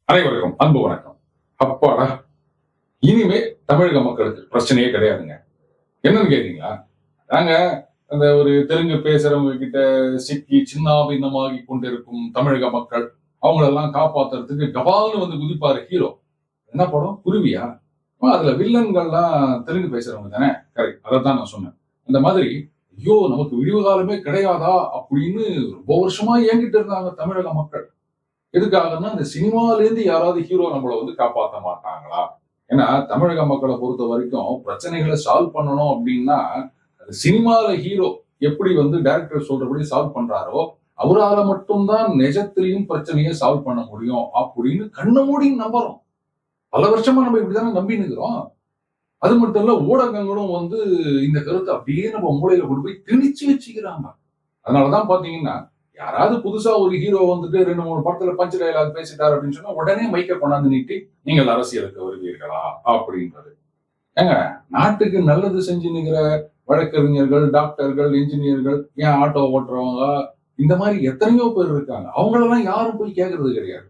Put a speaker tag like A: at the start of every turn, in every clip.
A: அனைவருக்கும் அன்பு வணக்கம். அப்பாடா, இனிமே தமிழக மக்களுக்கு பிரச்சனையே கிடையாதுங்க. என்னன்னு கேட்டீங்களா, நாங்க அந்த ஒரு தெலுங்கு பேசுறவங்க கிட்ட சிக்கி சின்னாபின்னமாகி கொண்டிருக்கும் தமிழக மக்கள், அவங்களெல்லாம் காப்பாத்துறதுக்கு கபால்னு வந்து குதிப்பாரு ஹீரோ. என்ன படம்? குருவியா? அதுல வில்லன்கள்லாம் தெலுங்கு பேசுறவங்க தானே? கரெக்ட், அதைத்தான் நான் சொன்னேன். அந்த மாதிரி ஐயோ நமக்கு விடிவு காலமே கிடையாதா அப்படின்னு ரொம்ப வருஷமா ஏங்கிட்டு இருந்தாங்க தமிழக மக்கள். எதுக்காகன்னா, இந்த சினிமால இருந்து யாராவது ஹீரோ நம்மள வந்து காப்பாத்த மாட்டாங்களா? ஏன்னா தமிழக மக்களை பொறுத்த வரைக்கும் பிரச்சனைகளை சால்வ் பண்ணணும் அப்படின்னா, அது சினிமால ஹீரோ எப்படி வந்து டைரக்டர் சொல்றபடி சால்வ் பண்றாரோ, அவரால மட்டும்தான் நிஜத்திலையும் பிரச்சனையை சால்வ் பண்ண முடியும் அப்படின்னு கண்ண மூடி நம்புறோம். பல வருஷமா நம்ம இப்படிதானே நம்பி நிக்கிறோம். அது மட்டும் இல்ல, ஊடகங்களும் வந்து இந்த கருத்தை அப்படியே நம்ம மூளையில கொண்டு போய் திணிச்சு வச்சுக்கிறாங்க. அதனாலதான் பாத்தீங்கன்னா, யாராவது புதுசா ஒரு ஹீரோ வந்துட்டு 2-3 படத்துல பஞ்ச் டயலாக் பேசிட்டாரு அப்படின்னு சொன்னா உடனே மைக்க கொண்டாந்து நீட்டி நீங்கள் அரசியலுக்கு வருவீர்களா அப்படின்றது. ஏங்க, நாட்டுக்கு நல்லது செஞ்சு நிக்கிற வழக்கறிஞர்கள், டாக்டர்கள், இன்ஜினியர்கள், ஏன் ஆட்டோ ஓட்டுறவங்க, இந்த மாதிரி எத்தனையோ பேர் இருக்காங்க. அவங்களெல்லாம் யாரும் போய் கேட்கறது கிடையாது.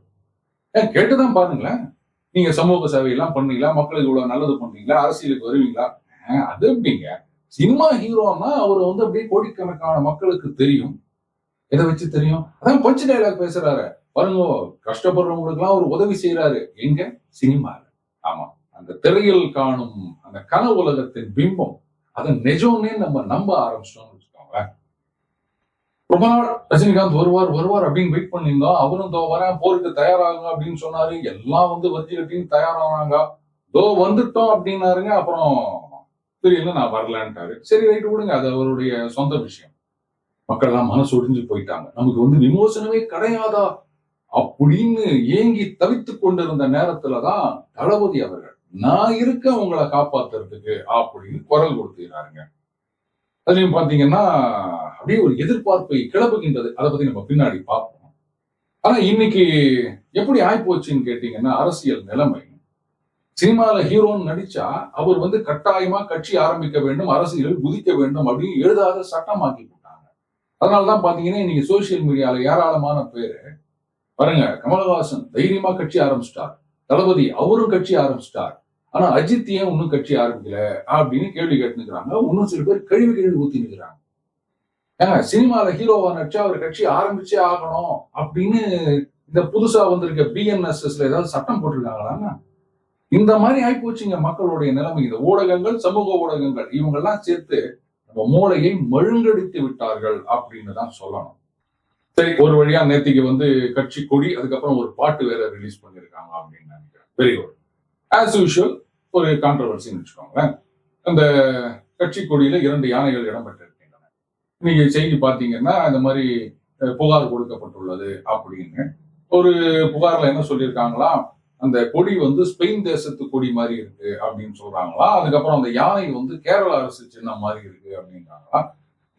A: ஏன் கேட்டுதான் பாருங்களேன். நீங்க சமூக சேவை எல்லாம் பண்ணீங்களா? மக்களுக்கு இவ்வளவு நல்லது பண்றீங்களா? அரசியலுக்கு வருவீங்களா? அது எப்படிங்க? சினிமா ஹீரோன்னா அவர் வந்து அப்படியே கோடிக்கணக்கான மக்களுக்கு தெரியும். எதை வச்சு தெரியும்? அதான் பஞ்ச் டயலாக் பேசுறாரு பாருங்க. கஷ்டப்படுறவங்களுக்கு எல்லாம் ஒரு உதவி செய்யறாரு. எங்க? சினிமால. ஆமா, அந்த திரையில் காணும் அந்த கனவு உலகத்தின் பிம்பம், அதை நிஜம்னே நம்ம நம்ப ஆரம்பிச்சிட்டோம்னு வச்சுக்கோங்களேன். ரொம்ப நாள் ரஜினிகாந்த் வருவார் வருவார் அப்படின்னு வெயிட் பண்ணியிருந்தோம். அவரும் தோ வரேன், போருக்கு தயாராகுங்க அப்படின்னு சொன்னாரு. எல்லாம் வந்து வச்சு கட்டின்னு தயாரானாங்க. தோ வந்துட்டோம் அப்படின்னாருங்க. அப்புறம் தெரியல, நான் வரலன்ட்டாரு. சரி, ரைட்டு விடுங்க, அது அவருடைய சொந்த விஷயம். மக்கள் எல்லாம் மனசு ஒடிஞ்சு போயிட்டாங்க. நமக்கு வந்து விமோசனமே கிடையாதா அப்படின்னு ஏங்கி தவித்துக் கொண்டிருந்த நேரத்துலதான் தளபதி அவர்கள் நான் இருக்க உங்களை காப்பாத்துறதுக்கு அப்படின்னு குரல் கொடுத்துறாருங்க. அதுலயும் பாத்தீங்கன்னா அப்படியே ஒரு எதிர்பார்ப்பை கிளப்புகின்றது. அதை பத்தி நம்ம பின்னாடி பார்ப்போம். ஆனா இன்னைக்கு எப்படி ஆய்போச்சுன்னு கேட்டீங்கன்னா, அரசியல் நிலைமை, சினிமால ஹீரோன்னு நடிச்சா அவர் வந்து கட்டாயமா கட்சி ஆரம்பிக்க வேண்டும், அரசியலில் குதிக்க வேண்டும் அப்படின்னு எழுதாத சட்டமாக்கி போட்டாங்க. அதனாலதான் பாத்தீங்கன்னா இன்னைக்கு சோசியல் மீடியால ஏராளமான பேரு பாருங்க, கமலஹாசன் தைரியமா கட்சி ஆரம்பிச்சிட்டார், தளபதி அவரும் கட்சி ஆரம்பிச்சிட்டார், ஆனா அஜித் ஏன் இன்னும் கட்சி ஆரம்பிக்கல அப்படின்னு கேள்வி கேட்டு நிற்கிறாங்க. இன்னும் சில பேர் கழிவு ஊத்தி நிற்கிறாங்க. ஏங்க, சினிமால ஹீரோவா நடிச்சா அவர் கட்சி ஆரம்பிச்சே ஆகணும் அப்படின்னு இந்த புதுசா வந்திருக்க பிஎன்எஸ்எஸ்ல ஏதாவது சட்டம் போட்டிருக்காங்களா? இந்த மாதிரி ஆயிப்போச்சுங்க மக்களுடைய நிலைமை. இந்த ஊடகங்கள், சமூக ஊடகங்கள் இவங்கெல்லாம் சேர்த்து நம்ம மூளையை மழுங்கடித்து விட்டார்கள் அப்படின்னு தான் சொல்லணும். சரி, ஒரு வழியா நேத்திக்கு வந்து கட்சி கொடி, அதுக்கப்புறம் ஒரு பாட்டு வேற ரிலீஸ் பண்ணிருக்காங்க அப்படின்னு நினைக்கிறேன். Very good. ஆஸ் யூஷுவல் ஒரு கான்ட்ரவர்சின்னு வச்சுக்கோங்களேன். அந்த கட்சி கொடியில 2 யானைகள் இடம்பெற்றிருக்கின்றன. நீங்க செய்தி பாத்தீங்கன்னா இந்த மாதிரி புகார் கொடுக்கப்பட்டுள்ளது அப்படின்னு. ஒரு புகார்ல என்ன சொல்லியிருக்காங்களா, அந்த கொடி வந்து ஸ்பெயின் தேசத்து கொடி மாதிரி இருக்கு அப்படின்னு சொல்றாங்களா. அதுக்கப்புறம் அந்த யானை வந்து கேரள அரசு சின்னம் மாதிரி இருக்கு அப்படின்றாங்களா.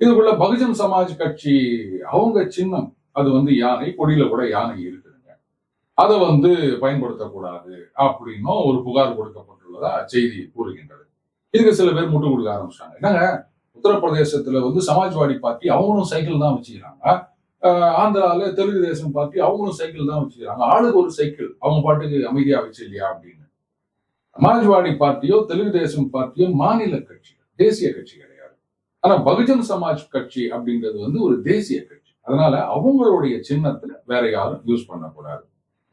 A: இதுக்குள்ள பகுஜன் சமாஜ் கட்சி அவங்க சின்னம் அது வந்து யானை, கொடியில கூட யானை இருக்குதுங்க, அதை வந்து பயன்படுத்தக்கூடாது அப்படின்னும் ஒரு புகார் கொடுக்கப்பட்டுள்ளதா செய்தி கூறுகின்றது. இதுக்கு சில பேர் முட்டு கொடுக்க ஆரம்பிச்சாங்க. என்னங்க, உத்தரப்பிரதேசத்துல வந்து சமாஜ்வாடி பார்ட்டி அவங்களும் சைக்கிள் தான் வச்சுக்கிறாங்க, ஆந்திரால தெலுங்கு தேசம் பார்ட்டி அவங்களும் சைக்கிள் தான் வச்சுக்கிறாங்க, ஆளுக்கு ஒரு சைக்கிள் அவங்க பாட்டுக்கு அமைதியா வச்சு இல்லையா அப்படின்னு. சமாஜ்வாடி பார்ட்டியோ தெலுங்கு தேசம் பார்ட்டியோ மாநில கட்சி, தேசிய கட்சி கிடையாது. ஆனா பகுஜன் சமாஜ் கட்சி அப்படின்றது வந்து ஒரு தேசிய கட்சி. அதனால அவங்களுடைய சின்னத்துல வேற யாரும் யூஸ் பண்ணக்கூடாது.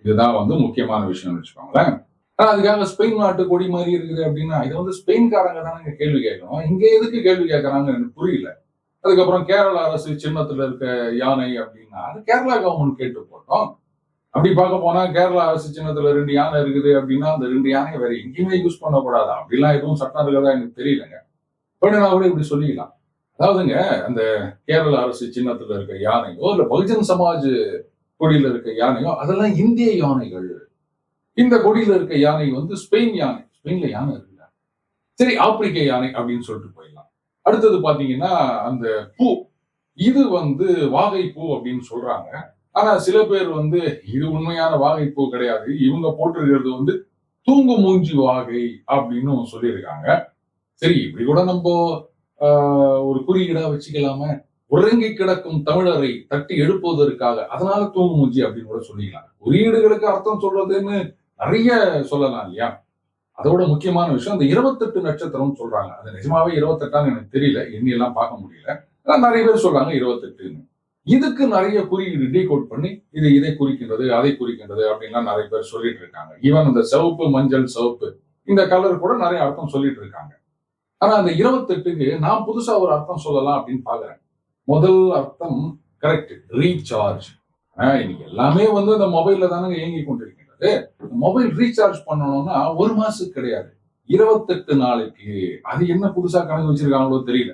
A: இதுதான் வந்து முக்கியமான விஷயம்னு வச்சுக்கோங்களேன். ஆனா அதுக்காக ஸ்பெயின் நாட்டு கொடி மாதிரி இருக்குது அப்படின்னா, இதை வந்து ஸ்பெயின்காரங்க தானே கேள்வி கேட்கணும். இங்க எதுக்கு கேள்வி கேட்கறாங்க எனக்கு புரியல. அதுக்கப்புறம் கேரள அரசு சின்னத்துல இருக்க யானை அப்படின்னா அது கேரளா கவர்மெண்ட் கேட்டு போட்டோம். அப்படி பார்க்க போனா கேரளா அரசு சின்னத்துல 2 யானை இருக்குது அப்படின்னா அந்த 2 யானையை வேற எங்கேயுமே யூஸ் பண்ணக்கூடாது அப்படிலாம் எதுவும் சட்டம் இருக்கிறதா எனக்கு தெரியலங்க. நான் கூட இப்படி சொல்லிக்கலாம். அதாவதுங்க, அந்த கேரள அரசு சின்னத்துல இருக்க யானையோ இல்ல பகுஜன் சமாஜ் கொடியில இருக்க யானையோ அதெல்லாம் இந்திய யானைகள். இந்த கொடியில இருக்க யானை வந்து ஸ்பெயின் யானை. ஸ்பெயின்ல யானை இருக்குல்ல, சரி ஆப்பிரிக்க யானை அப்படின்னு சொல்லிட்டு போயிடலாம். அடுத்தது பாத்தீங்கன்னா அந்த பூ, இது வந்து வாகை பூ அப்படின்னு சொல்றாங்க. ஆனா சில பேர் வந்து இது உண்மையான வாகை பூ கிடையாது, இவங்க போட்டிருக்கிறது வந்து தூங்கு மூஞ்சி வாகை அப்படின்னு சொல்லியிருக்காங்க. சரி, இப்படி கூட நம்ம ஒரு குறியீடா வச்சுக்கலாமே. உறங்கி கிடக்கும் தமிழரை தட்டி எழுப்புவதற்காக, அதனால தூங்கு மூஞ்சி அப்படின்னு கூட சொல்லிக்கலாம். குறியீடுகளுக்கு அர்த்தம் சொல்றதுன்னு நிறைய சொல்லலாம் இல்லையா? அதோட முக்கியமான விஷயம் அந்த 28 நட்சத்திரம் சொல்றாங்க. அது நிஜமாவே 28 எனக்கு தெரியல, எண்ணி எல்லாம் பார்க்க முடியல. ஆனா நிறைய பேர் சொல்றாங்க 28. இதுக்கு நிறைய குறியீடு டீகோட் பண்ணி இது இதை குறிக்கின்றது, அதை குறிக்கின்றது அப்படின்லாம் நிறைய பேர் சொல்லிட்டு இருக்காங்க. ஈவன் அந்த சிவப்பு, மஞ்சள், சிவப்பு இந்த கலர் கூட நிறைய அர்த்தம் சொல்லிட்டு இருக்காங்க. ஆனா அந்த 28க்கு நான் புதுசா ஒரு அர்த்தம் சொல்லலாம் அப்படின்னு பாக்குறேன். முதல் அர்த்தம் கரெக்ட், ரீசார்ஜ். இன்னைக்கு எல்லாமே வந்து இந்த மொபைல்ல தானே இயங்கி கொண்டிருக்கின்றது. மொபைல் ரீசார்ஜ் பண்ணணும்னா ஒரு மாசத்துக்கு கிடையாது, 28 நாளைக்கு. அது என்ன புதுசா கணக்கு வச்சிருக்காங்களோ தெரியல.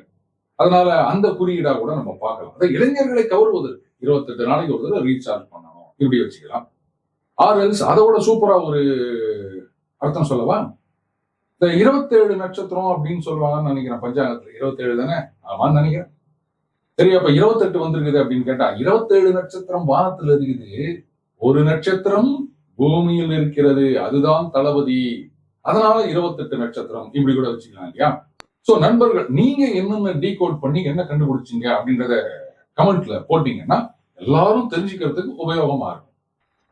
A: அதனால அந்த குறியீடா கூட நம்ம பார்க்கலாம். அதை இளைஞர்களை கவர்வதற்கு 28 நாளைக்கு ஒரு தடவை ரீசார்ஜ் பண்ணணும் இப்படி வச்சுக்கலாம். ஆர்எல்ஸ் அதோட சூப்பரா ஒரு அர்த்தம் சொல்லவா? இந்த 27 நட்சத்திரம் அப்படின்னு சொல்லுவாங்கன்னு நினைக்கிறேன் பஞ்சாங்கத்துல. 27 தானே? ஆமான்னு நினைக்கிறேன். சரி, அப்ப 28 வந்திருக்குது அப்படின்னு கேட்டா 27 நட்சத்திரம் வானத்துல இருக்குது, ஒரு நட்சத்திரம் பூமியில் இருக்கிறது, அதுதான் தளபதி. அதனால 28 நட்சத்திரம் இப்படி கூட வச்சுக்கலாம் இல்லையா? சோ நண்பர்கள், நீங்க என்னென்ன டீகோட் பண்ணி என்ன கண்டுபிடிச்சீங்க அப்படின்றத கமெண்ட்ல போட்டீங்கன்னா எல்லாரும் தெரிஞ்சுக்கிறதுக்கு உபயோகமா இருக்கும்.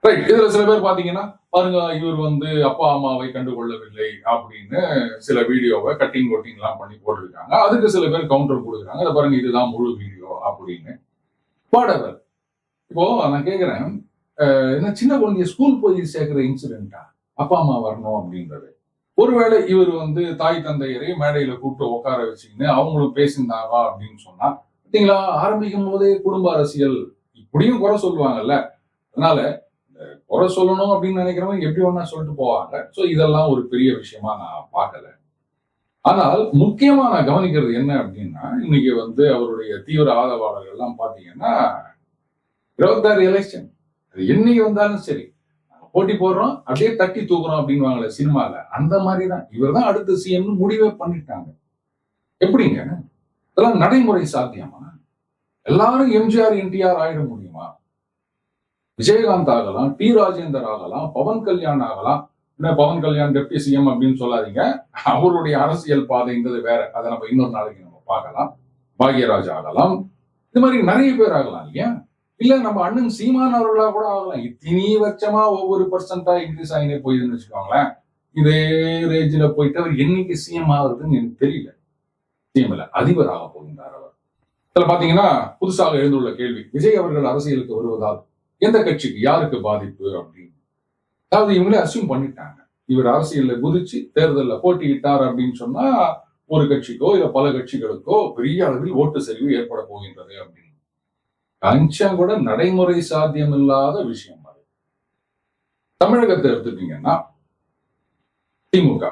A: ரைட். இதுல சில பேர் பாத்தீங்கன்னா பாருங்க, இவர் வந்து அப்பா அம்மாவை கண்டுகொள்ளவில்லை அப்படின்னு சில வீடியோவை கட்டிங் கோட்டிங் எல்லாம் பண்ணி போட்டிருக்காங்க. அதுக்கு சில பேர் கவுண்டர் கொடுக்குறாங்க, அதை பாருங்க இதுதான் முழு வீடியோ அப்படின்னு. வாடவர். இப்போ நான் கேக்குறேன், என்ன சின்ன குழந்தைய ஸ்கூல் போய் சேர்க்கிற இன்சிடென்டா அப்பா அம்மா வரணும் அப்படின்றது? ஒருவேளை இவர் வந்து தாய் தந்தையரை மேடையில கூப்பிட்டு உட்கார வச்சுக்கின்னு அவங்களும் பேசியிருந்தாவா அப்படின்னு சொன்னா, பார்த்தீங்களா, ஆரம்பிக்கும் போதே குடும்ப அரசியல் இப்படியும் குறை சொல்லுவாங்கல்ல. அதனால குறை சொல்லணும் அப்படின்னு நினைக்கிறவங்க எப்படி வேணா சொல்லிட்டு போவாங்க. சோ இதெல்லாம் ஒரு பெரிய விஷயமா நான் பார்க்கல. ஆனால் முக்கியமா நான் கவனிக்கிறது என்ன அப்படின்னா, இன்னைக்கு வந்து அவருடைய தீவிர ஆதரவாளர்கள் எல்லாம் பாத்தீங்கன்னா 26 எலெக்ஷன் என்னைக்கு வந்தாலும் சரி போட்டி போடுறோம், அப்படியே தட்டி தூக்குறோம் அப்படின்னு சினிமால. அந்த மாதிரிதான் இவர் தான் அடுத்த சிஎம் முடிவே பண்ணிட்டாங்க. எப்படிங்க இதெல்லாம் நடைமுறை சாத்தியமா? எல்லாரும் எம்ஜிஆர் என்டிஆர் ஆயிட முடியுமா? விஜயகாந்த் ஆகலாம், டி ராஜேந்தர் ஆகலாம், பவன் கல்யாண் ஆகலாம். பவன் கல்யாண் டெப்டி சிஎம் அப்படின்னு சொல்லாதீங்க, அவருடைய அரசியல் பாதைங்கிறது வேற. அதை நம்ம இன்னொரு நாளைக்கு நம்ம பார்க்கலாம். பாக்யராஜ் ஆகலாம், இது மாதிரி நிறைய பேர் ஆகலாம் இல்லையா? இல்ல நம்ம அண்ணன் சீமான் அவர்களா கூட ஆகலாம். இத்தினி வருஷமா ஒவ்வொரு பர்சன்டா இன்க்ரீஸ் ஆகினே போயிதுன்னு வச்சுக்கோங்களேன். இதே ரேஞ்சில போயிட்டு அவர் என்னைக்கு சிஎம் ஆகுறதுன்னு எனக்கு தெரியல. சிஎம் இல்ல, அதிபர் ஆக போகின்றார் அவர். இதுல பாத்தீங்கன்னா புதுசாக எழுந்துள்ள கேள்வி, விஜய் அவர்கள் அரசியலுக்கு வருவதால் எந்த கட்சிக்கு யாருக்கு பாதிப்பு அப்படின்னு. அதாவது இவங்களே அசியூம் பண்ணிட்டாங்க, இவர் அரசியல்ல குதிச்சு தேர்தல்ல போட்டியிட்டார் அப்படின்னு சொன்னா ஒரு கட்சிக்கோ இல்ல பல கட்சிகளுக்கோ பெரிய அளவில் ஓட்டு சரிவு ஏற்பட போகின்றது அப்படின்னு. கொஞ்சம் கூட நடைமுறை சாத்தியம் இல்லாத விஷயம் அது. தமிழகத்தை எடுத்துட்டீங்கன்னா திமுக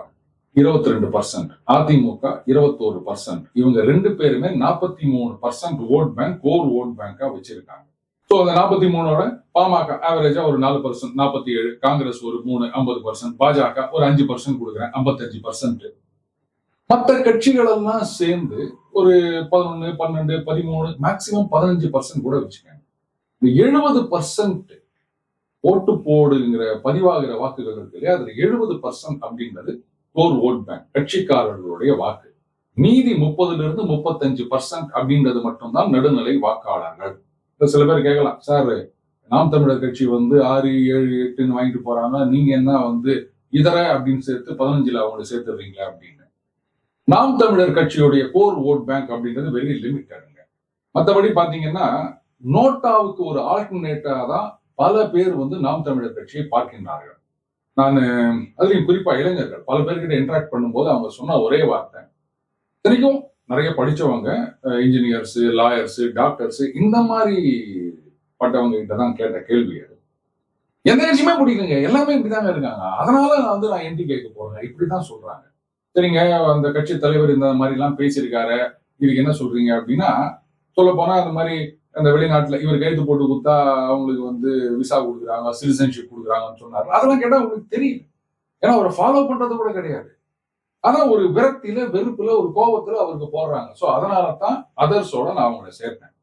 A: 22%, அதிமுக 21%. இவங்க ரெண்டு பேருமே 43% ஓட் பேங்க், கோர் ஓட் பேங்கா வச்சிருக்காங்க. சோ அந்த 43ஓட பாமக ஆவரேஜா ஒரு 4%, 47, காங்கிரஸ் ஒரு 3, 50%, பாஜக ஒரு 5% கொடுக்குறேன், 55%. மற்ற கட்சிகள் எல்லாம் சேர்ந்து ஒரு 11, 12, 13, மேக்சிமம் 15% கூட வச்சுக்காங்க. இந்த 70% ஓட்டு போடுங்கிற பதிவாகிற வாக்குகள் இருக்கு இல்லையா, அதுல 70% அப்படின்றது கோர் ஓட் பேங்க், கட்சிக்காரர்களுடைய வாக்கு. மீதி 30-35% அப்படின்றது மட்டும்தான் நடுநிலை வாக்காளர்கள். சில பேர் கேட்கலாம், சார் நாம் தமிழர் கட்சி வந்து 6, 7, 8 வாங்கிட்டு போறாங்க, நீங்க என்ன வந்து இதர அப்படின்னு சேர்த்து 15ல அவங்க சேர்த்துறீங்களா அப்படின்னு. நாம் தமிழர் கட்சியுடைய கோர் ஓட் பேங்க் அப்படின்றது வெரி லிமிட்டடுங்க. மற்றபடி பாத்தீங்கன்னா நோட்டாவுக்கு ஒரு ஆல்டர்னேட்டா தான் பல பேர் வந்து நாம் தமிழர் கட்சியை பார்க்கின்றார்கள். நான் அதுலயும் குறிப்பா இளைஞர்கள் பல பேர்கிட்ட இன்டராக்ட் பண்ணும்போது அவங்க சொன்ன ஒரே வார்த்தை, தெரியும் நிறைய படிச்சவங்க, இன்ஜினியர்ஸ், லாயர்ஸ், டாக்டர்ஸ் இந்த மாதிரி பட்டவங்க கிட்ட தான் கேட்ட கேள்வி அது. எந்த கட்சியுமே பிடிக்கலங்க, எல்லாமே இப்படிதாங்க இருக்காங்க, அதனால நான் என்டி கேட்க போறேன் இப்படிதான் சொல்றாங்க. சரிங்க, அந்த கட்சி தலைவர் இந்த மாதிரி எல்லாம் பேசியிருக்காரு, இதுக்கு என்ன சொல்றீங்க அப்படின்னா, சொல்ல போனா அந்த மாதிரி அந்த வெளிநாட்டுல இவர் கைது போட்டு கொடுத்தா அவங்களுக்கு வந்து விசா கொடுக்குறாங்க, சிட்டிசன்ஷிப் கொடுக்குறாங்கன்னு சொன்னாரு. அதெல்லாம் கேட்டா உங்களுக்கு தெரியும், ஏன்னா அவரை ஃபாலோ பண்றது கூட கிடையாது. ஆனா ஒரு விரக்தியில, வெறுப்புல, ஒரு கோபத்துல அவருக்கு போடுறாங்க. சோ அதனாலதான் அதர்ஸோட நான் அவங்களை சேர்த்தேன்.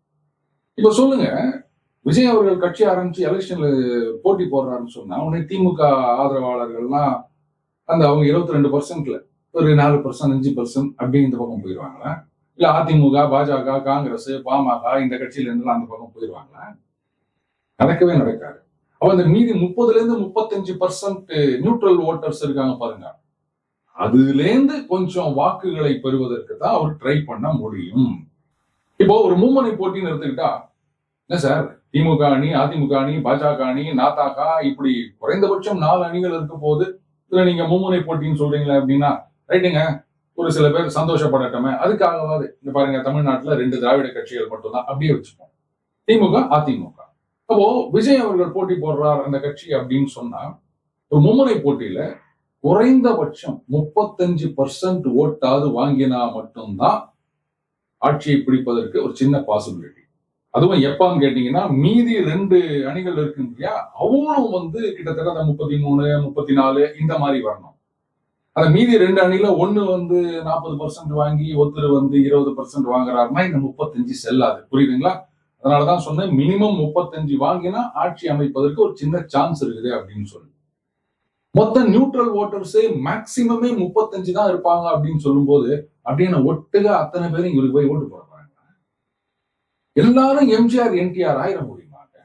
A: இப்ப சொல்லுங்க, விஜய் அவர்கள் கட்சி ஆரம்பிச்சு எலெக்ஷன்ல போட்டி போடுறாருன்னு சொன்னா உடனே திமுக ஆதரவாளர்கள்லாம் அந்த அவங்க 22%ல ஒரு 4%, 5% அப்படி இந்த பக்கம் போயிடுவாங்களா? இல்ல அதிமுக, பாஜக, காங்கிரஸ், பாமக இந்த கட்சியில இருந்து அந்த பக்கம் போயிருவாங்களா? நடக்கவே நடக்காது. அப்ப அந்த மீதி 30% நியூட்ரல் ஓட்டர்ஸ் இருக்காங்க பாருங்க. அதுலேருந்து கொஞ்சம் வாக்குகளை பெறுவதற்கு தான் அவர் ட்ரை பண்ண முடியும். இப்போ ஒரு மும்மணி போட்டின்னு எடுத்துக்கிட்டா, என்ன சார் திமுக அணி, அதிமுக அணி, பாஜக அணி, நாதாக இப்படி குறைந்தபட்சம் 4 அணிகள் இருக்க போது இதுல நீங்க மும்முனை போட்டின்னு சொல்றீங்களே அப்படின்னா ரைட்டுங்க. ஒரு சில பேர் சந்தோஷப்படட்டமே. அதுக்காகவாது இங்க பாருங்க, தமிழ்நாட்டுல 2 திராவிட கட்சிகள் மட்டும்தான் அப்படியே வச்சுப்போம். திமுக, அதிமுக. அப்போ விஜய் அவர்கள் போட்டி போடுறார் அந்த கட்சி அப்படின்னு சொன்னா, ஒரு மும்முனை போட்டியில குறைந்தபட்சம் 35% ஓட்டாவது வாங்கினா மட்டும்தான் ஆட்சியை பிடிப்பதற்கு ஒரு சின்ன பாசிபிலிட்டி. அதுவும் எப்பன்னு கேட்டீங்கன்னா, மீதி 2 அணிகள் இருக்கு இல்லையா, அவங்களும் வந்து கிட்டத்தட்ட அந்த 33, 34 இந்த மாதிரி வரணும். அந்த மீதி 2 அணில ஒண்ணு வந்து 40% வாங்கி ஒருத்தர் வந்து 20% வாங்குறாருன்னா இந்த 35 செல்லாது. புரியுதுங்களா? அதனாலதான் சொன்னேன், மினிமம் 35 வாங்கினா ஆட்சி அமைப்பதற்கு ஒரு சின்ன சான்ஸ் இருக்குது அப்படின்னு சொல்லி. மொத்த நியூட்ரல் ஓட்டர்ஸே மேக்சிமமே 35 தான் இருப்பாங்க அப்படின்னு சொல்லும் போது, அப்படின்னு ஒட்டுக அத்தனை பேரும் இவருக்கு போய் ஓட்டு போட போறாங்க. எல்லாரும் எம்ஜிஆர், என்டிஆர் ஆயிர முடியுமாங்க?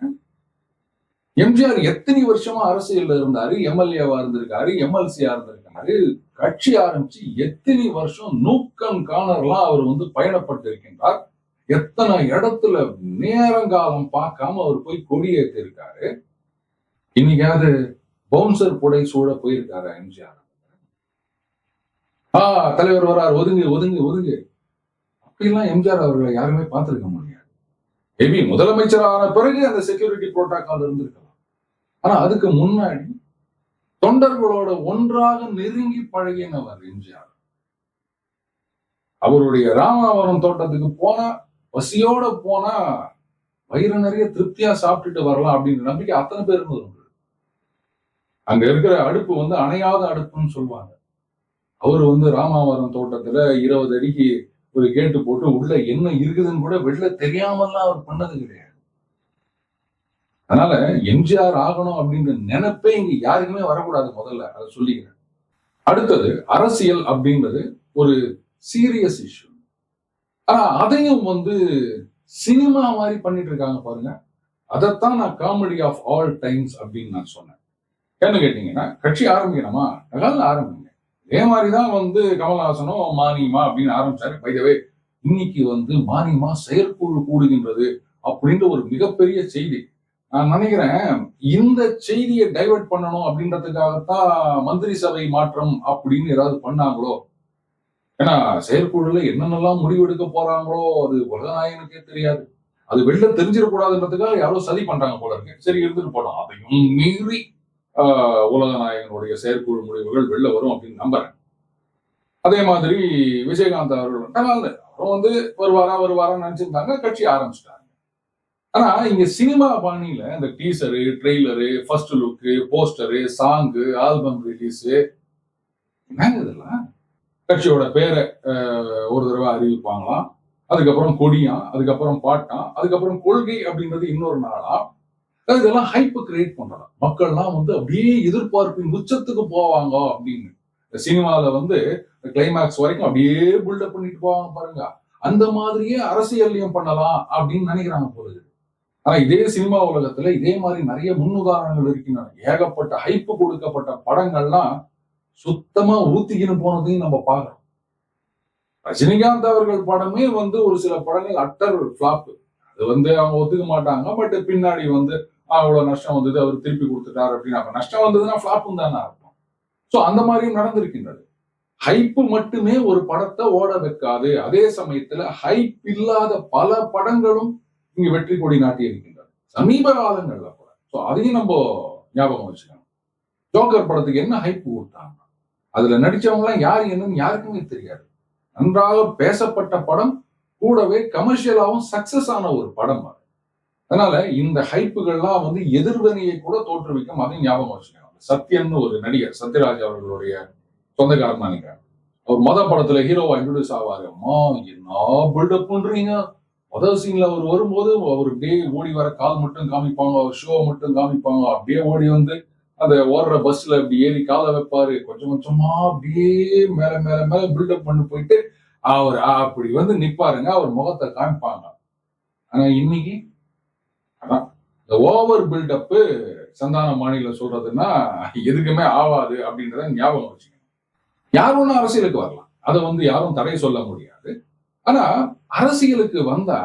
A: எம்ஜிஆர் எத்தனை வருஷமா அரசியல்ல இருந்தாரு, எம்எல்ஏவா இருந்திருக்காரு, எம்எல்சியா இருந்திருக்காரு, கட்சி ஆரம்பிச்சு எத்தனை வருஷம் நூக்கன் காணர்லாம் அவர் வந்து பயணப்பட்டு இருக்கின்றார். எத்தனை இடத்துல நேரங்காலம் பார்க்காம அவர் போய் கொடியேற்றி இருக்காரு. இன்னைக்காவது பவுன்சர் புடை சூழ போயிருக்காரு எம்ஜிஆர். தலைவர் வரார், ஒதுங்கு ஒதுங்கு ஒதுங்கு அப்படிலாம் எம்ஜிஆர் அவர்களை யாருமே பார்த்திருக்க முடியாது. மேபி முதலமைச்சர் ஆன பிறகு அந்த செக்யூரிட்டி புரோட்டோகால் இருந்திருக்கலாம். ஆனா அதுக்கு முன்னாடி தொண்டர்களோட ஒன்றாக நெருங்கி பழகினவர் எம்ஜிஆர். அவருடைய ராமாவரம் தோட்டத்துக்கு போனா, பசியோட போனா வயிறு நிறைய திருப்தியா சாப்பிட்டுட்டு வரலாம் அப்படின்ற நம்பிக்கை அத்தனை பேர் இருந்தது. அங்க இருக்கிற அடுப்பு வந்து அணையாத அடுப்புன்னு சொல்லுவாங்க. அவரு வந்து ராமாவரம் தோட்டத்துல 20 அடிக்கு ஒரு கேட்டு போட்டு உள்ள என்ன இருக்குதுன்னு கூட வெளில தெரியாமலாம் அவர் பண்ணது கிடையாது. அதனால எம்ஜிஆர் ஆகணும் அப்படின்ற நினைப்பே இங்க யாருக்குமே வரக்கூடாது. முதல்ல அதை சொல்லிக்கிறேன். அடுத்தது அரசியல் அப்படின்றது ஒரு சீரியஸ் இஷ்யூ. ஆனா அதையும் வந்து சினிமா மாதிரி பண்ணிட்டு இருக்காங்க பாருங்க. அதைத்தான் நான் காமெடி ஆஃப் ஆல் டைம்ஸ் அப்படின்னு நான் சொன்னேன். என்ன கேட்டீங்கன்னா, கட்சி ஆரம்பிக்கணுமா, நல்லா ஆரம்பிங்க. இதே மாதிரிதான் வந்து கமல்ஹாசனும் மானியமா அப்படின்னு ஆரம்பிச்சாரு. பைதவே இன்னைக்கு வந்து மானியமா செயற்குழு கூடுகின்றது அப்படின்ற ஒரு மிகப்பெரிய செய்தி. நான் நினைக்கிறேன் இந்த செய்தியை டைவர்ட் பண்ணணும் அப்படின்றதுக்காகத்தான் மந்திரி சபை மாற்றம் அப்படின்னு ஏதாவது பண்ணாங்களோ. ஏன்னா செயற்குழுல என்னென்னலாம் முடிவெடுக்க போறாங்களோ அது உலகநாயகனுக்கே தெரியாது. அது வெளில தெரிஞ்சிடக்கூடாதுன்றதுக்காக யாரோ சதி பண்றாங்க போல இருக்கு. சரி, இருந்துட்டு போட்டோம். அதையும் மீறி உலகநாயகனுடைய செயற்குழு முடிவுகள் வெளில வரும் அப்படின்னு நம்புறேன். அதே மாதிரி விஜயகாந்த் அவர்கள் வந்து வருவாரான்னு நினைச்சிருந்தாங்க. கட்சி ஆரம்பிச்சிட்டாங்க. ஆனா இங்க சினிமா பாணியில இந்த teacher, trailer, first look, poster, song, album release என்னங்க இதெல்லாம்? கட்சியோட பேரை ஒரு தடவை அறிவிப்பாங்களாம், அதுக்கப்புறம் கொடியாம், அதுக்கப்புறம் பாட்டாம், அதுக்கப்புறம் கொள்கை அப்படின்றது இன்னொரு நாளாம். இதெல்லாம் ஹைப் கிரியேட் பண்றாங்க. மக்கள்லாம் வந்து அப்படியே எதிர்பார்ப்பின் உச்சத்துக்கு போவாங்க அப்படின்னு. சினிமால வந்து கிளைமேக்ஸ் வரைக்கும் அப்படியே பில்டப் பண்ணிட்டு போவாங்க பாருங்க. அந்த மாதிரியே அரசியலையும் பண்ணலாம் அப்படின்னு நினைக்கிறாங்க போல. ஆனா இதே சினிமா உலகத்துல இதே மாதிரி நிறைய முன்னுதாரணங்கள் இருக்கின்றன. ஏகப்பட்ட ஹைப்பு கொடுக்கப்பட்ட படங்கள்லாம் சுத்தமா ஊத்திக்கின்னு போனதையும் நம்ம பார்க்கிறோம். ரஜினிகாந்த் அவர்கள் படமே வந்து ஒரு சில படங்கள் அட்டர் பிளாப். அது வந்து அவங்க ஒத்துக்க மாட்டாங்க. பட் பின்னாடி வந்து அவ்வளவு நஷ்டம் வந்தது, அவர் திருப்பி கொடுத்துட்டாரு அப்படின்னு. அப்ப நஷ்டம் வந்ததுன்னா பிளாப்பும் தானே அர்த்தம். சோ அந்த மாதிரியும் நடந்திருக்கின்றது. ஹைப்பு மட்டுமே ஒரு படத்தை ஓட வைக்காது. அதே சமயத்துல ஹைப் இல்லாத பல படங்களும் இங்க வெற்றி கொடி நாட்டி இருக்கின்றது சமீப காலங்கள்ல கூட. சோ அதையும் நம்ம ஞாபகம் வச்சுக்கணும். ஜோக்கர் படத்துக்கு என்ன ஹைப் கொடுத்தாங்க, அதுல நடிச்சவங்க எல்லாம் யாரு என்னன்னு யாருக்குமே தெரியாது. நன்றாக பேசப்பட்ட படம், கூடவே கமர்ஷியலாவும் சக்சஸ் ஆன ஒரு படம். அதனால இந்த ஹைப்புகள்லாம் வந்து எதிர்வினையை கூட தோற்றுவிக்கும். அதையும் ஞாபகம் வச்சுக்கணும். சத்யன்னு ஒரு நடிகர், சத்யராஜ் அவர்களுடைய சொந்தக்காரன் நினைக்கிறேன். அவர் மொத படத்துல ஹீரோவா இன்ட்ரோடியூஸ் ஆவாரு. அம்மா என்ன பில்டப் பண்றீங்க. முதல் சீன்ல அவர் வரும்போது அவர் அப்படியே ஓடி வர கால் மட்டும் காமிப்பாங்க, அவர் ஷோ மட்டும் காமிப்பாங்க. அப்படியே ஓடி வந்து அந்த ஓடுற பஸ்ல அப்படி ஏறி காலை வைப்பாரு. கொஞ்சம் கொஞ்சமா அப்படியே மேல மேல மேல பில்டப் பண்ணி போயிட்டு அவர் அப்படி வந்து நிப்பாருங்க, அவர் முகத்தை காமிப்பாங்க. ஆனா இன்னைக்கு அதான் இந்த ஓவர் பில்டப் சந்தான மாநில சொல்றதுன்னா எதுக்குமே ஆவாது அப்படின்றத ஞாபகம் வச்சுக்கணும். யார் ஒன்னும் அரசியலுக்கு வரலாம், அதை வந்து யாரும் தடை சொல்ல முடியாது. ஆனா அரசியலுக்கு வந்தா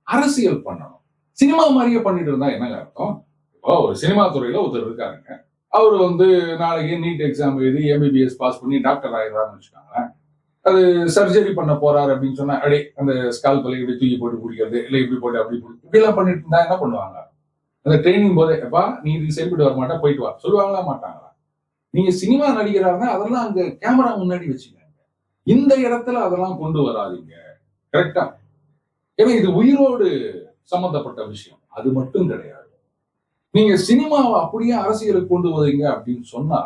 A: அரசியல் பண்ணணும். சினிமா மாதிரியே பண்ணிட்டு இருந்தா என்னங்க அர்த்தம்? இப்போ ஒரு சினிமா துறையில ஒருத்தர் இருக்காருங்க, அவர் வந்து நாளைக்கு நீட் எக்ஸாம் எழுதி எம்பிபிஎஸ் பாஸ் பண்ணி டாக்டர் ஆயிடுறாருன்னு வச்சுக்காங்களேன். அது சர்ஜரி பண்ண போறாரு அப்படின்னு சொன்னா அடே அந்த ஸ்கால்பலை இப்படி தூக்கி போட்டு குடிக்கிறது, இல்லை இப்படி போட்டு அப்படி போட்டு இப்படி எல்லாம் பண்ணிட்டு இருந்தா என்ன பண்ணுவாங்க? அந்த ட்ரைனிங் போதே எப்பா நீ இது சரிப்பட்டு வர மாட்டா போயிட்டு வா சொல்லுவாங்களா மாட்டாங்களா? நீங்க சினிமா நடிகராக அதெல்லாம் அங்க கேமரா முன்னாடி வச்சுக்கோங்க. இந்த இடத்துல அதெல்லாம் கொண்டு வராதீங்க. கரெக்டா? ஏன்னா இது உயிரோடு சம்பந்தப்பட்ட விஷயம். அது மட்டும் கிடையாது. நீங்க சினிமாவை அப்படியே அரசியலுக்கு கொண்டு வரீங்க அப்படின்னு சொன்னா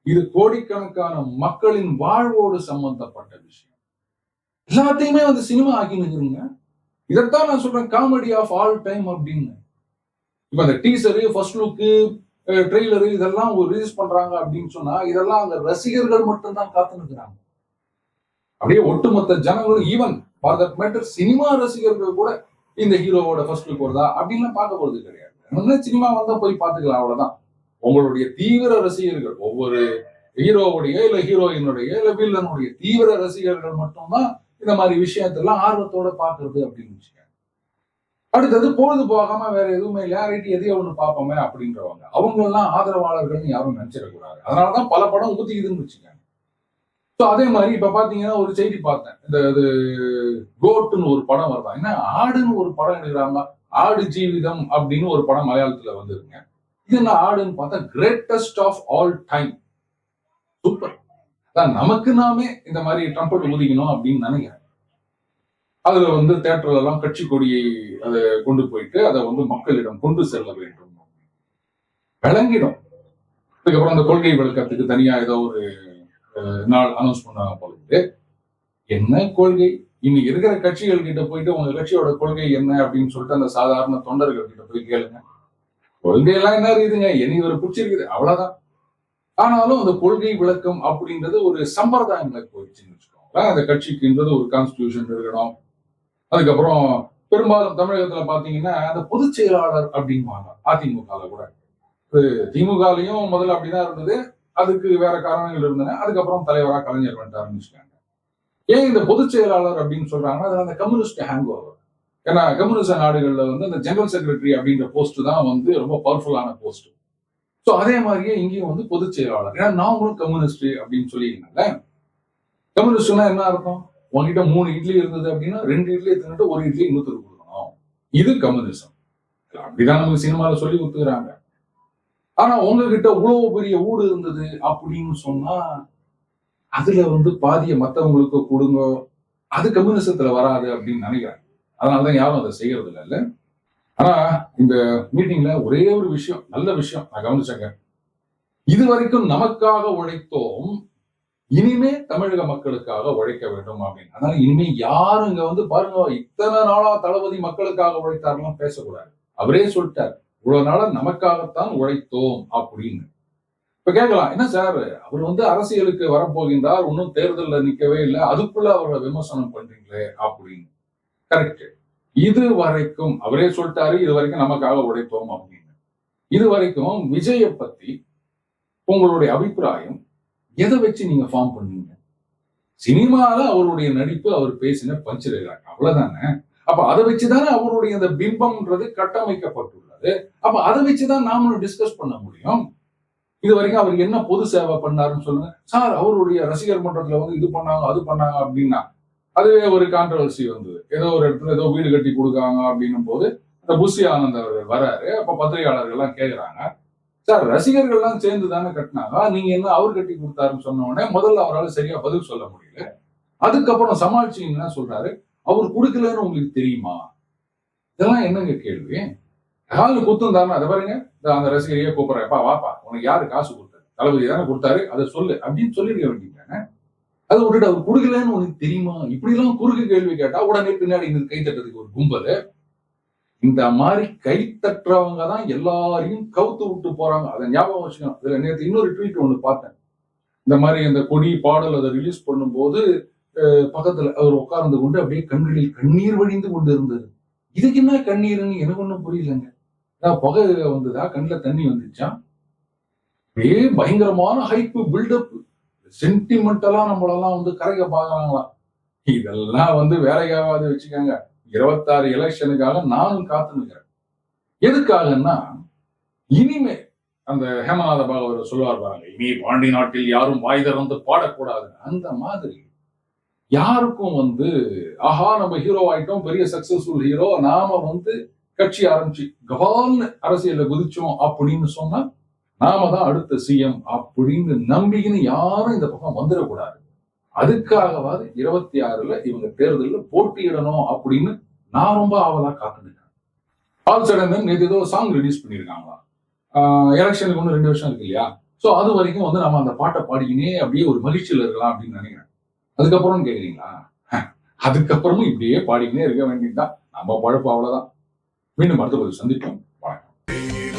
A: இது கோடிக்கணக்கான மக்களின் வாழ்வோடு சம்பந்தப்பட்ட விஷயம். எல்லாத்தையுமே வந்து சினிமா ஆக்கினுங்கிறீங்க. இதைத்தான் நான் சொல்றேன் காமெடி ஆஃப் ஆல் டைம் அப்படின்னு. இப்ப அந்த டீசரு, ஃபர்ஸ்ட் லுக்கு, ட்ரெய்லரு இதெல்லாம் ரிலீஸ் பண்றாங்க அப்படின்னு சொன்னா இதெல்லாம் அந்த ரசிகர்கள் மட்டும்தான் காத்து நிற்கிறாங்க. அப்படியே ஒட்டுமொத்த ஜனங்களும் even for that matter cinema ரசிகர்கள் கூட இந்த ஹீரோவோட ஃபர்ஸ்ட் லுக் வருதா அப்படின்னு பார்க்க போறது கிடையாது. சினிமா வந்தா போய் பார்த்துக்கலாம் அவ்வளவுதான். உங்களுடைய தீவிர ரசிகர்கள் ஒவ்வொரு ஹீரோவுடைய இல்ல ஹீரோயினுடைய இல்ல வில்லனுடைய தீவிர ரசிகர்கள் மட்டும்தான் இந்த மாதிரி விஷயத்தெல்லாம் ஆர்வத்தோட பாக்குறது அப்படின்னு வச்சுக்கோங்க. அடுத்தது பொழுது போகாம வேற எதுவுமே இல்ல ரைட்டு எதையோ ஒண்ணு பார்ப்போமே அப்படின்றவங்க அவங்க எல்லாம் ஆதரவாளர்கள் யாரும் நினைச்சிடக்கூடாது. அதனாலதான் பல படம் ஊத்திக்குதுன்னு வச்சுக்கோங்க. ஸோ அதே மாதிரி இப்ப பாத்தீங்கன்னா ஒரு செய்தி பார்த்தேன், இந்த கோட்டுன்னு ஒரு படம் வருதா, என்ன ஆடுன்னு ஒரு படம் எடுக்கிறாங்க, ஆடு ஜீவிதம் அப்படின்னு ஒரு படம் மலையாளத்துல வந்துருங்க. இது என்ன ஆடுன்னு பார்த்தா greatest of all time. Super. நமக்கு நாமே இந்த மாதிரி ட்ரம்பட் ஊதிக்கணும் அப்படின்னு நினைக்கிறேன். அதுல வந்து தியேட்டர்ல எல்லாம் கட்சி கொடியை அதை கொண்டு போயிட்டு அதை வந்து மக்களிடம் கொண்டு செல்ல வேண்டும் விளங்கிடும். அதுக்கப்புறம் அந்த கொள்கை விளக்கத்துக்கு தனியா ஏதோ ஒரு நாள் அனௌன்ஸ் பண்ணாங்க போல. என்ன கொள்கை? இன்னைக்கு இருக்கிற கட்சிகள் கிட்ட போயிட்டு உங்க கட்சியோட கொள்கை என்ன அப்படின்னு சொல்லிட்டு அந்த சாதாரண தொண்டர்கள் கிட்ட போய் கேளுங்க. கொள்கையெல்லாம் என்ன இருக்குதுங்க, எனக்கு ஒரு பிடிச்சிருக்குது அவ்வளவுதான். ஆனாலும் அந்த கொள்கை விளக்கம் அப்படின்றது ஒரு சம்பிரதாயங்களை போயிடுச்சுன்னு வச்சுக்கோங்களேன். அந்த கட்சிக்குன்றது ஒரு கான்ஸ்டிடியூஷன் இருக்கணும். அதுக்கப்புறம் பெரும்பாலும் தமிழகத்துல பாத்தீங்கன்னா அந்த பொதுச் செயலாளர் அப்படின்வாங்க. அதிமுகல கூட திமுகலையும் முதல்ல அப்படிதான் இருந்தது. அதுக்கு வேற காரணங்கள் இருந்தன. அதுக்கப்புறம் தலைவரா கலைஞர் வந்துட்டாருன்னு வச்சுக்காங்க. ஏன் இந்த பொதுச் செயலாளர் அப்படின்னு சொல்றாங்கன்னா அதுல அந்த கம்யூனிஸ்ட் ஹேங் ஓவர். ஏன்னா கம்யூனிஸ்ட் நாடுகள்ல வந்து அந்த ஜெனரல் செக்ரட்டரி அப்படின்ற போஸ்ட் தான் வந்து ரொம்ப பவர்ஃபுல்லான போஸ்ட். ஸோ அதே மாதிரியே இங்கேயும் வந்து பொதுச் செயலாளர். ஏன்னா நாங்களும் கம்யூனிஸ்ட் அப்படின்னு சொல்லியிருந்தாங்க. கம்யூனிஸ்ட்னா என்ன அர்த்தம்? உங்ககிட்ட 3 இட்லி இருந்தது அப்படின்னா 2 இட்லி தின்னுட்டு 1 இட்லி இன்னொருத்தருக்கு கொடுக்கணும். இது கம்யூனிசம். அப்படிதான் நமக்கு சினிமாவில் சொல்லி கொடுத்துக்கிறாங்க. ஆனா உங்ககிட்ட இவ்வளவு பெரிய ஊடு இருந்தது அப்படின்னு சொன்னா அதுல வந்து பாதிய மத்தவங்களுக்கு கொடுங்க. அது கம்யூனிசத்துல வராது அப்படின்னு நினைக்கிறேன். அதனாலதான் யாரும் அதை செய்யறது இல்லை. ஆனா இந்த மீட்டிங்ல ஒரே ஒரு விஷயம், நல்ல விஷயம் நான் கவனிச்சேங்க. இது வரைக்கும் நமக்காக உழைத்தோம், இனிமே தமிழக மக்களுக்காக உழைக்க வேண்டும் அப்படின்னு. அதனால இனிமே யாரும் இங்க வந்து பாருங்க இத்தனை நாளா தளபதி மக்களுக்காக உழைத்தாரெல்லாம் பேசக்கூடாது. அவரே சொல்லிட்டார் இவ்வளவு நாளா நமக்காகத்தான் உழைத்தோம் அப்படின்னு. இப்ப கேட்கலாம், என்ன சார் அவர் வந்து அரசியலுக்கு வரப்போகின்றார், இன்னும் தேர்தலில் நிக்கவே இல்லை, அதுக்குள்ள அவரை விமர்சனம் பண்றீங்களே அப்படின்னு. கரெக்ட். இது வரைக்கும் அவரே சொல்லிட்டாரு இது வரைக்கும் நமக்காக உழைத்தோம் அப்படின்னு. இது வரைக்கும் விஜயை பத்தி உங்களுடைய அபிப்பிராயம் எதை வச்சு நீங்க ஃபார்ம் பண்ணீங்க? சினிமால அவருடைய நடிப்பு, அவர் பேசின பஞ்ச் டயலாக் அவ்வளவுதானே. அப்ப அதை வச்சுதானே அவருடைய அந்த பிம்பம்ன்றது கட்டமைக்கப்பட்டுள்ளது. அப்ப அதை வச்சுதான் நாமளும் டிஸ்கஸ் பண்ண முடியும். இது வரைக்கும் அவருக்கு என்ன பொது சேவை பண்ணாருன்னு சொல்லுங்க சார். அவருடைய ரசிகர் மன்றத்துல வந்து இது பண்ணாங்க அது பண்ணாங்க அப்படின்னா அதுவே ஒரு கான்ட்ரவர்சி வந்தது. ஏதோ ஒரு இடத்துல ஏதோ வீடு கட்டி கொடுக்காங்க அப்படின்னும் போது அந்த புஷி ஆனந்த் அவர்கள் வராரு. அப்ப பத்திரிகையாளர்கள் எல்லாம் கேட்கிறாங்க, சார் ரசிகர்கள் எல்லாம் சேர்ந்து தானே கட்டினாங்க, நீங்க என்ன அவர் கட்டி கொடுத்தாருன்னு சொன்ன உடனே முதல்ல அவரால் சரியா பதில் சொல்ல முடியல. அதுக்கப்புறம் சமாளிச்சீங்கன்னா சொல்றாரு அவர் கொடுக்கலன்னு உங்களுக்கு தெரியுமா? இதெல்லாம் என்னங்க கேள்வி? காலு குத்தும் தானே. அதை பாருங்க அந்த ரசிகரையே கூப்பிடுறப்பா வாப்பா உனக்கு யாரு காசு கொடுத்தாரு, தளபதி தானே கொடுத்தாரு, அதை சொல்லு அப்படின்னு சொல்லிருக்க வேண்டியதானே. அதை விட்டுட்டு அவர் கொடுக்கலன்னு உனக்கு தெரியுமா? இப்படி எல்லாம் குறுக்கு கேள்வி கேட்டா உடனே பின்னாடி இந்த கை தட்டுறதுக்கு ஒரு கும்பல். இந்த மாதிரி கை தட்டுறவங்க தான் எல்லாரையும் கவுத்து விட்டு போறாங்க. அதை ஞாபகம் வச்சுக்கணும். இதுல நேற்று இன்னொரு ட்வீட் ஒண்ணு பார்த்தேன். இந்த மாதிரி அந்த கொடி பாடல் அதை ரிலீஸ் பண்ணும்போது பக்கத்துல அவர் உட்கார்ந்து கொண்டு அப்படியே கண்களில் கண்ணீர் வழிந்து கொண்டு இருந்தது. இதுக்கு என்ன கண்ணீர்ன்னு எனக்கு ஒண்ணும் புரியலங்க. புகை வந்ததா, கண்ணுல தண்ணி வந்துச்சா, அப்படியே பயங்கரமான ஹைப்பு பில்டப், சென்டிமெண்டலா நம்மளெல்லாம் கரைக்க பாக்குறாங்களாம். இதெல்லாம் வேலைக்காவது வச்சுக்கோங்க. 26 எலெக்ஷனுக்காக நானும் காத்து நிற்கிறேன். எதுக்காகன்னா, இனிமே அந்த ஹேமநாத பாகவதர் சொல்லுவார் பாருங்க, இனி பாண்டி நாட்டில் யாரும் வாய் திறந்து பாடக்கூடாது. அந்த மாதிரி யாருக்கும் ஆஹா நம்ம ஹீரோ ஆயிட்டோம், பெரிய சக்சஸ்ஃபுல் ஹீரோ, நாம கட்சி ஆரம்பிச்சு கபால்னு அரசியல்ல குதிச்சோம் அப்படின்னு சொன்னா நாம தான் அடுத்த சிஎம் அப்படின்னு நம்பிக்கின்னு யாரும் இந்த பக்கம் வந்துடக்கூடாது. அதுக்காகவாது 26ல இவங்க தேர்தலில் போட்டியிடணும் அப்படின்னு நான் ரொம்ப ஆவலா காத்துக்கிட்டேன். ஆல் சடன் நேற்று ஏதோ சாங் ரிலீஸ் பண்ணியிருக்காங்களா, எலெக்ஷனுக்கு ஒன்று 2 வருஷம் இருக்கு இல்லையா? ஸோ அது வரைக்கும் நம்ம அந்த பாட்டை பாடிக்கினே அப்படியே ஒரு மகிழ்ச்சியில் இருக்கலாம் அப்படின்னு நினைக்கிறேன். அதுக்கப்புறம் கேட்குறீங்களா? அதுக்கப்புறமும் இப்படியே பாடிக்கினே இருக்க வேண்டியதுதான். நம்ம பழப்பு அவ்வளவுதான். மீண்டும் அடுத்த பதிவு சந்திப்போம். வணக்கம்.